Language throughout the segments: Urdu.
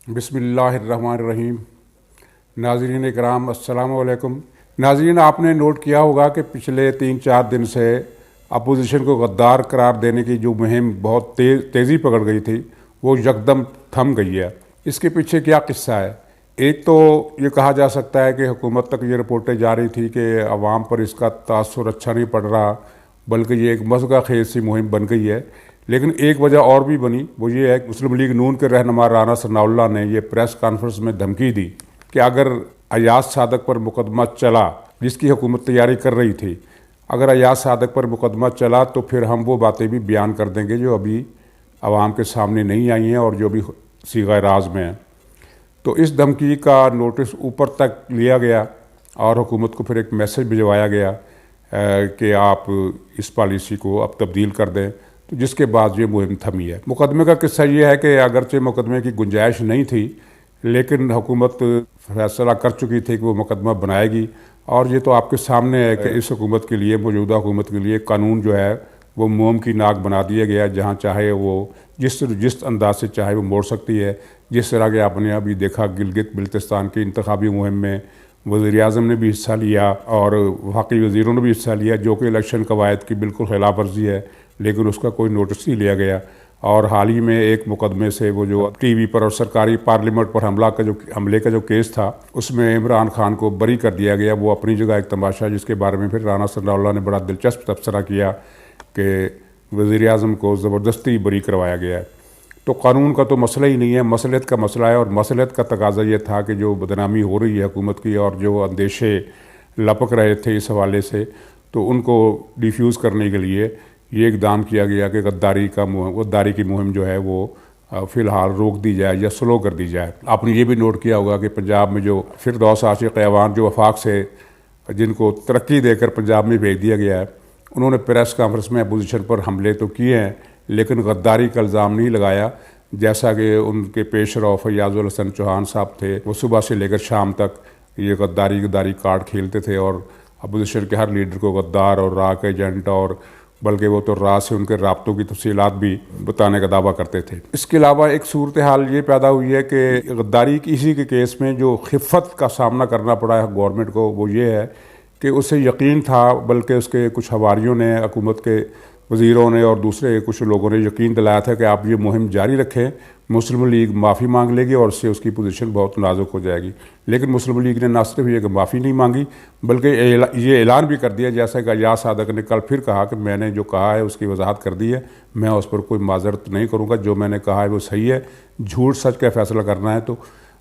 بسم اللہ الرحمن الرحیم۔ ناظرین اکرام السلام علیکم۔ ناظرین، آپ نے نوٹ کیا ہوگا کہ پچھلے 3-4 دن سے اپوزیشن کو غدار قرار دینے کی جو مہم بہت تیزی پکڑ گئی تھی وہ یکدم تھم گئی ہے۔ اس کے پیچھے کیا قصہ ہے؟ ایک تو یہ کہا جا سکتا ہے کہ حکومت تک یہ رپورٹیں جا رہی تھی کہ عوام پر اس کا تاثر اچھا نہیں پڑ رہا، بلکہ یہ ایک مضحکہ خیز سی مہم بن گئی ہے۔ لیکن ایک وجہ اور بھی بنی، وہ یہ ہے کہ مسلم لیگ نون کے رہنما رانا ثناء اللہ نے یہ پریس کانفرنس میں دھمکی دی کہ اگر ایاز صادق پر مقدمہ چلا، جس کی حکومت تیاری کر رہی تھی، اگر ایاز صادق پر مقدمہ چلا تو پھر ہم وہ باتیں بھی بیان کر دیں گے جو ابھی عوام کے سامنے نہیں آئی ہیں اور جو بھی صیغہ راز میں ہیں۔ تو اس دھمکی کا نوٹس اوپر تک لیا گیا اور حکومت کو پھر ایک میسج بھجوایا گیا کہ آپ اس پالیسی کو اب تبدیل کر دیں، تو جس کے بعد یہ مہم تھمی ہے۔ مقدمے کا قصہ یہ ہے کہ اگرچہ مقدمے کی گنجائش نہیں تھی، لیکن حکومت فیصلہ کر چکی تھی کہ وہ مقدمہ بنائے گی، اور یہ تو آپ کے سامنے ہے کہ اس حکومت کے لیے، موجودہ حکومت کے لیے قانون جو ہے وہ موم کی ناک بنا دیا گیا، جہاں چاہے وہ جس انداز سے چاہے وہ موڑ سکتی ہے۔ جس طرح کہ آپ نے ابھی دیکھا گلگت بلتستان کی انتخابی مہم میں وزیر اعظم نے بھی حصہ لیا اور وفاقی وزیروں نے بھی حصہ لیا، جو کہ الیکشن قواعد کی بالکل خلاف ورزی ہے، لیکن اس کا کوئی نوٹس نہیں لیا گیا۔ اور حال ہی میں ایک مقدمے سے وہ جو ٹی وی پر اور سرکاری پارلیمنٹ پر حملے کا جو کیس تھا، اس میں عمران خان کو بری کر دیا گیا۔ وہ اپنی جگہ ایک تماشا، جس کے بارے میں پھر رانا ثناء اللہ نے بڑا دلچسپ تبصرہ کیا کہ وزیر اعظم کو زبردستی بری کروایا گیا ہے۔ تو قانون کا تو مسئلہ ہی نہیں ہے، مصلحت کا مسئلہ ہے، اور مصلحت کا تقاضا یہ تھا کہ جو بدنامی ہو رہی ہے حکومت کی اور جو اندیشے لپک رہے تھے اس حوالے سے، تو ان کو ڈیفیوز کرنے کے لیے یہ اقدام کیا گیا کہ غداری کی مہم جو ہے وہ فی الحال روک دی جائے یا سلو کر دی جائے۔ آپ نے یہ بھی نوٹ کیا ہوگا کہ پنجاب میں جو فردوس عاشق ایوان جو وفاق سے جن کو ترقی دے کر پنجاب میں بھیج دیا گیا ہے، انہوں نے پریس کانفرنس میں اپوزیشن پر حملے تو کیے ہیں، لیکن غداری کا الزام نہیں لگایا، جیسا کہ ان کے پیش رو فیاض الحسن چوہان صاحب تھے۔ وہ صبح سے لے کر شام تک یہ غداری کارڈ کھیلتے تھے اور اپوزیشن کے ہر لیڈر کو غدار اور راہ کا ایجنٹ، اور بلکہ وہ تو راہ سے ان کے رابطوں کی تفصیلات بھی بتانے کا دعویٰ کرتے تھے۔ اس کے علاوہ ایک صورتحال یہ پیدا ہوئی ہے کہ غداری کی اسی کے کیس میں جو خفت کا سامنا کرنا پڑا ہے گورنمنٹ کو، وہ یہ ہے کہ اسے یقین تھا، بلکہ اس کے کچھ حواریوں نے، حکومت کے وزیروں نے اور دوسرے کچھ لوگوں نے یقین دلایا تھا کہ آپ یہ مہم جاری رکھیں، مسلم لیگ معافی مانگ لے گی اور اس سے اس کی پوزیشن بہت نازک ہو جائے گی۔ لیکن مسلم لیگ نے نہ صرف یہ کہ معافی نہیں مانگی، بلکہ یہ اعلان بھی کر دیا، جیسا کہ ایاز صادق نے کل پھر کہا کہ میں نے جو کہا ہے اس کی وضاحت کر دی ہے، میں اس پر کوئی معذرت نہیں کروں گا، جو میں نے کہا ہے وہ صحیح ہے، جھوٹ سچ کا فیصلہ کرنا ہے تو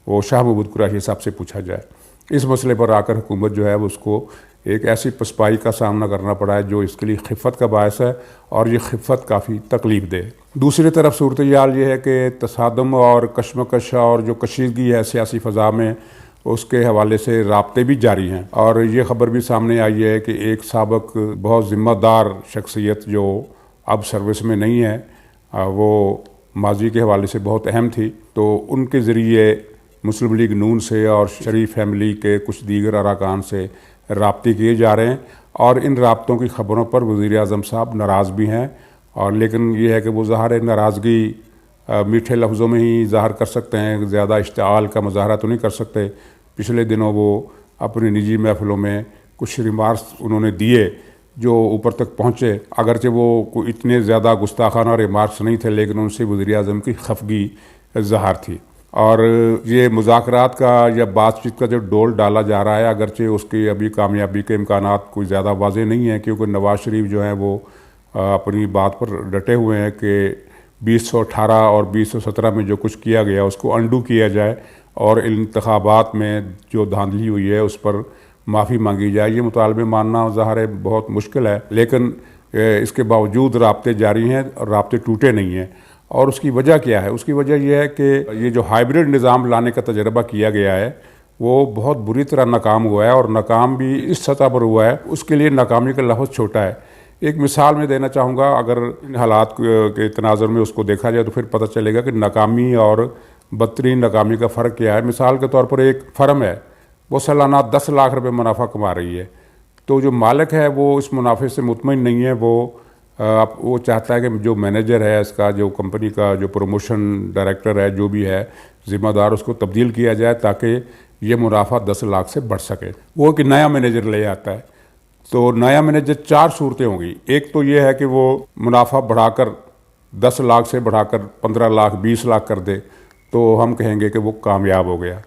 وہ شاہ محمود قریشی صاحب سے پوچھا جائے۔ اس مسئلے پر آ کر حکومت جو ہے اس کو ایک ایسی پسپائی کا سامنا کرنا پڑا ہے جو اس کے لیے خفت کا باعث ہے، اور یہ خفت کافی تکلیف دہ ہے۔ دوسری طرف صورتحال یہ ہے کہ تصادم اور کشمکش اور جو کشیدگی ہے سیاسی فضا میں، اس کے حوالے سے رابطے بھی جاری ہیں، اور یہ خبر بھی سامنے آئی ہے کہ ایک سابق بہت ذمہ دار شخصیت جو اب سروس میں نہیں ہے، وہ ماضی کے حوالے سے بہت اہم تھی، تو ان کے ذریعے مسلم لیگ نون سے اور شریف فیملی کے کچھ دیگر اراکان سے رابطے کیے جا رہے ہیں، اور ان رابطوں کی خبروں پر وزیر اعظم صاحب ناراض بھی ہیں، اور لیکن یہ ہے کہ وہ ظاہر ناراضگی میٹھے لفظوں میں ہی ظاہر کر سکتے ہیں، زیادہ اشتعال کا مظاہرہ تو نہیں کر سکتے۔ پچھلے دنوں وہ اپنی نجی محفلوں میں کچھ ریمارکس انہوں نے دیے جو اوپر تک پہنچے، اگرچہ وہ کوئی اتنے زیادہ گستاخانہ ریمارکس نہیں تھے، لیکن ان سے وزیر اعظم کی خفگی ظاہر تھی۔ اور یہ مذاکرات کا یا بات چیت کا جو ڈول ڈالا جا رہا ہے، اگرچہ اس کی ابھی کامیابی کے امکانات کوئی زیادہ واضح نہیں ہیں، کیونکہ نواز شریف جو ہیں وہ اپنی بات پر ڈٹے ہوئے ہیں کہ 2018 اور 2017 میں جو کچھ کیا گیا اس کو انڈو کیا جائے، اور انتخابات میں جو دھاندلی ہوئی ہے اس پر معافی مانگی جائے۔ یہ مطالبے ماننا ظاہر ہے بہت مشکل ہے، لیکن اس کے باوجود رابطے جاری ہیں اور رابطے ٹوٹے نہیں ہیں۔ اور اس کی وجہ کیا ہے؟ اس کی وجہ یہ ہے کہ یہ جو ہائبرڈ نظام لانے کا تجربہ کیا گیا ہے وہ بہت بری طرح ناکام ہوا ہے، اور ناکام بھی اس سطح پر ہوا ہے، اس کے لیے ناکامی کا لفظ چھوٹا ہے۔ ایک مثال میں دینا چاہوں گا، اگر ان حالات کے تناظر میں اس کو دیکھا جائے تو پھر پتہ چلے گا کہ ناکامی اور بدترین ناکامی کا فرق کیا ہے۔ مثال کے طور پر ایک فرم ہے، وہ سالانہ 10 لاکھ روپے منافع کما رہی ہے، تو جو مالک ہے وہ اس منافع سے مطمئن نہیں ہے، وہ اب وہ چاہتا ہے کہ جو مینیجر ہے اس کا، جو کمپنی کا جو پروموشن ڈائریکٹر ہے جو بھی ہے ذمہ دار، اس کو تبدیل کیا جائے تاکہ یہ منافع 10 لاکھ سے بڑھ سکے۔ وہ کہ نیا مینیجر لے آتا ہے، تو نیا مینیجر 4 صورتیں ہوں گی۔ ایک تو یہ ہے کہ وہ منافع بڑھا کر 10 لاکھ سے بڑھا کر 15 لاکھ 20 لاکھ کر دے، تو ہم کہیں گے کہ وہ کامیاب ہو گیا۔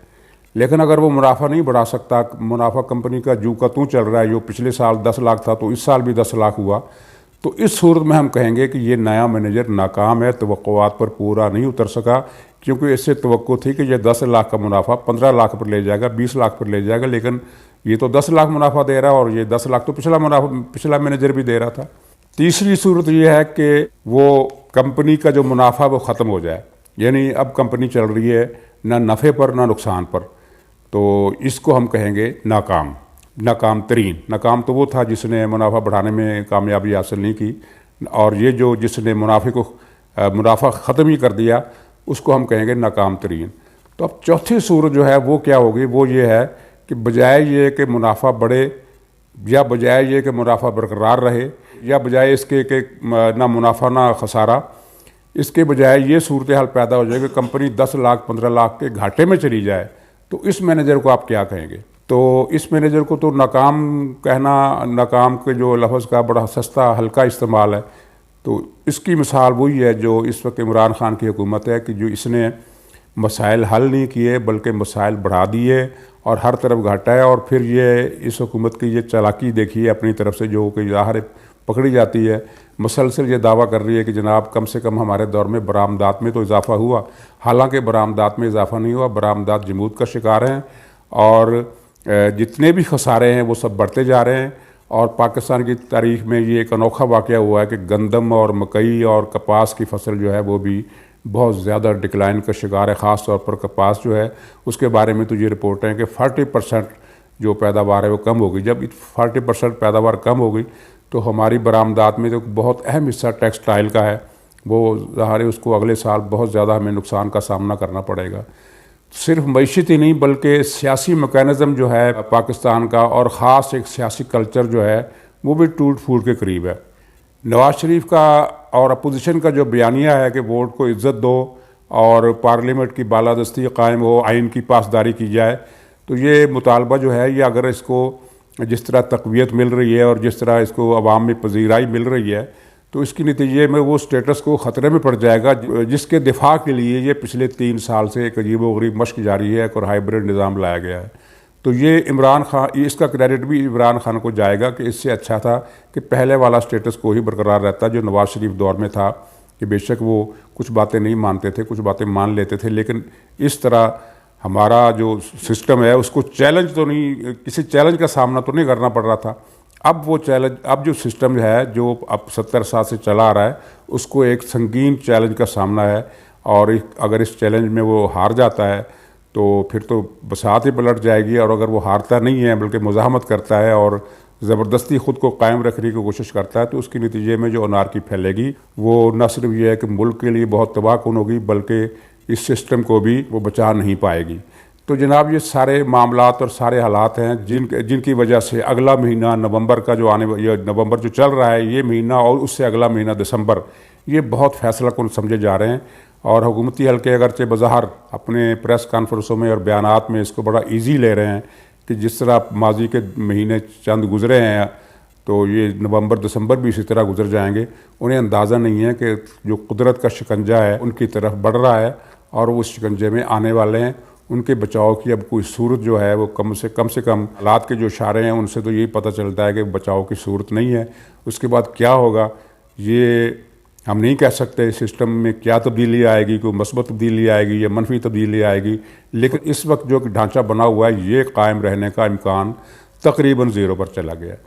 لیکن اگر وہ منافع نہیں بڑھا سکتا، منافع کمپنی کا جو کا توں چل رہا ہے، جو پچھلے سال 10 لاکھ تھا تو اس سال بھی 10 لاکھ ہوا، تو اس صورت میں ہم کہیں گے کہ یہ نیا مینیجر ناکام ہے، توقعات پر پورا نہیں اتر سکا، کیونکہ اس سے توقع تھی کہ یہ 10 لاکھ کا منافع 15 لاکھ پر لے جائے گا، 20 لاکھ پر لے جائے گا، لیکن یہ تو 10 لاکھ منافع دے رہا ہے، اور یہ 10 لاکھ تو پچھلا مینیجر بھی دے رہا تھا۔ تیسری صورت یہ ہے کہ وہ کمپنی کا جو منافع وہ ختم ہو جائے، یعنی اب کمپنی چل رہی ہے نہ نفع پر نہ نقصان پر، تو اس کو ہم کہیں گے ناکام ترین۔ ناکام تو وہ تھا جس نے منافع بڑھانے میں کامیابی حاصل نہیں کی، اور یہ جو جس نے منافع ختم ہی کر دیا، اس کو ہم کہیں گے ناکام ترین۔ تو اب چوتھی صورت جو ہے وہ کیا ہوگی؟ وہ یہ ہے کہ بجائے یہ کہ منافع بڑھے، یا بجائے یہ کہ منافع برقرار رہے، یا بجائے اس کے کہ نہ منافع نہ خسارہ، اس کے بجائے یہ صورتحال پیدا ہو جائے کہ کمپنی 10 لاکھ 15 لاکھ کے گھاٹے میں چلی جائے، تو اس مینیجر کو آپ کیا کہیں گے؟ تو اس مینیجر کو تو ناکام کہنا، ناکام کے جو لفظ کا بڑا سستا ہلکا استعمال ہے، تو اس کی مثال وہی ہے جو اس وقت عمران خان کی حکومت ہے، کہ جو اس نے مسائل حل نہیں کیے بلکہ مسائل بڑھا دیے اور ہر طرف گھاٹا ہے۔ اور پھر یہ اس حکومت کی یہ چالاکی دیکھی ہے اپنی طرف سے، جو کہ ظاہر پکڑی جاتی ہے، مسلسل یہ دعویٰ کر رہی ہے کہ جناب کم سے کم ہمارے دور میں برآمدات میں تو اضافہ ہوا، حالانکہ برآمدات میں اضافہ نہیں ہوا، برآمدات جمود کا شکار ہیں، اور جتنے بھی خسارے ہیں وہ سب بڑھتے جا رہے ہیں۔ اور پاکستان کی تاریخ میں یہ ایک انوکھا واقعہ ہوا ہے کہ گندم اور مکئی اور کپاس کی فصل جو ہے وہ بھی بہت زیادہ ڈکلائن کا شکار ہے، خاص طور پر کپاس جو ہے، اس کے بارے میں تو یہ رپورٹ ہے کہ 40% جو پیداوار ہے وہ کم ہوگی۔ جب 40% پیداوار کم ہوگی تو ہماری برآمدات میں تو بہت اہم حصہ ٹیکسٹائل کا ہے، وہ ظاہر ہے اس کو اگلے سال بہت زیادہ ہمیں نقصان کا سامنا کرنا پڑے گا۔ صرف معیشت ہی نہیں بلکہ سیاسی میکانزم جو ہے پاکستان کا، اور خاص ایک سیاسی کلچر جو ہے وہ بھی ٹوٹ پھوٹ کے قریب ہے۔ نواز شریف کا اور اپوزیشن کا جو بیانیہ ہے کہ ووٹ کو عزت دو اور پارلیمنٹ کی بالادستی قائم ہو، آئین کی پاسداری کی جائے، تو یہ مطالبہ جو ہے یہ اگر اس کو جس طرح تقویت مل رہی ہے اور جس طرح اس کو عوام میں پذیرائی مل رہی ہے، تو اس کے نتیجے میں وہ سٹیٹس کو خطرے میں پڑ جائے گا، جس کے دفاع کے لیے یہ پچھلے 3 سال سے ایک عجیب و غریب مشق جاری ہے اور ہائیبرڈ نظام لایا گیا ہے۔ تو یہ عمران خان، اس کا کریڈٹ بھی عمران خان کو جائے گا کہ اس سے اچھا تھا کہ پہلے والا سٹیٹس کو ہی برقرار رہتا جو نواز شریف دور میں تھا، کہ بے شک وہ کچھ باتیں نہیں مانتے تھے، کچھ باتیں مان لیتے تھے، لیکن اس طرح ہمارا جو سسٹم ہے اس کو چیلنج تو نہیں، کسی چیلنج کا سامنا تو نہیں کرنا پڑ رہا تھا۔ اب وہ چیلنج، اب جو سسٹم ہے جو اب 70 سال سے چلا آ رہا ہے، اس کو ایک سنگین چیلنج کا سامنا ہے، اور اگر اس چیلنج میں وہ ہار جاتا ہے تو پھر تو بساط ہی پلٹ جائے گی، اور اگر وہ ہارتا نہیں ہے بلکہ مزاحمت کرتا ہے اور زبردستی خود کو قائم رکھنے کی کوشش کرتا ہے، تو اس کے نتیجے میں جو انارکی پھیلے گی وہ نہ صرف یہ ہے کہ ملک کے لیے بہت تباہ کن ہوگی بلکہ اس سسٹم کو بھی وہ بچا نہیں پائے گی۔ تو جناب یہ سارے معاملات اور سارے حالات ہیں جن کی وجہ سے اگلا مہینہ نومبر کا جو نومبر جو چل رہا ہے، یہ مہینہ اور اس سے اگلا مہینہ دسمبر، یہ بہت فیصلہ کن سمجھے جا رہے ہیں۔ اور حکومتی حلقے اگرچہ بظاہر اپنے پریس کانفرنسوں میں اور بیانات میں اس کو بڑا ایزی لے رہے ہیں کہ جس طرح ماضی کے مہینے چند گزرے ہیں تو یہ نومبر دسمبر بھی اسی طرح گزر جائیں گے، انہیں اندازہ نہیں ہے کہ جو قدرت کا شکنجہ ہے ان کی طرف بڑھ رہا ہے اور وہ اس شکنجے میں آنے والے ہیں۔ ان کے بچاؤ کی اب کوئی صورت جو ہے وہ کم سے کم حالات کے جو اشارے ہیں ان سے تو یہی پتہ چلتا ہے کہ بچاؤ کی صورت نہیں ہے۔ اس کے بعد کیا ہوگا یہ ہم نہیں کہہ سکتے، سسٹم میں کیا تبدیلی آئے گی، کوئی مثبت تبدیلی آئے گی یا منفی تبدیلی آئے گی، لیکن اس وقت جو ڈھانچہ بنا ہوا ہے یہ قائم رہنے کا امکان تقریباً 0 پر چلا گیا ہے۔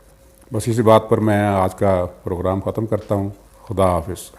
بس اسی بات پر میں آج کا پروگرام ختم کرتا ہوں۔ خدا حافظ۔